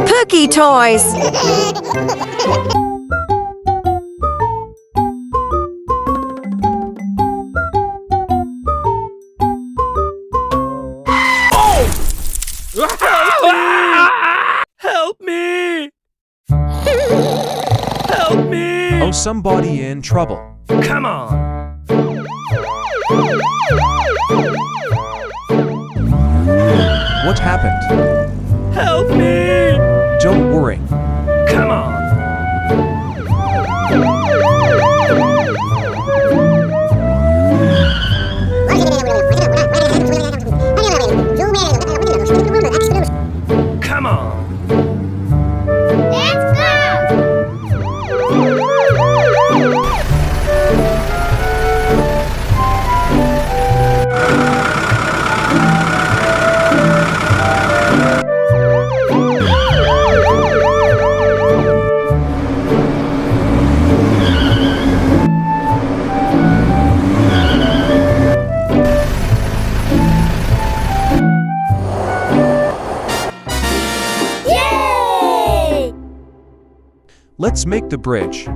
Pokee toys. Help me! Help me! Oh, somebody in trouble. Come on! What happened? Help me! Don't worry. Come on! Come on! Let's go! Yay! Let's make the bridge.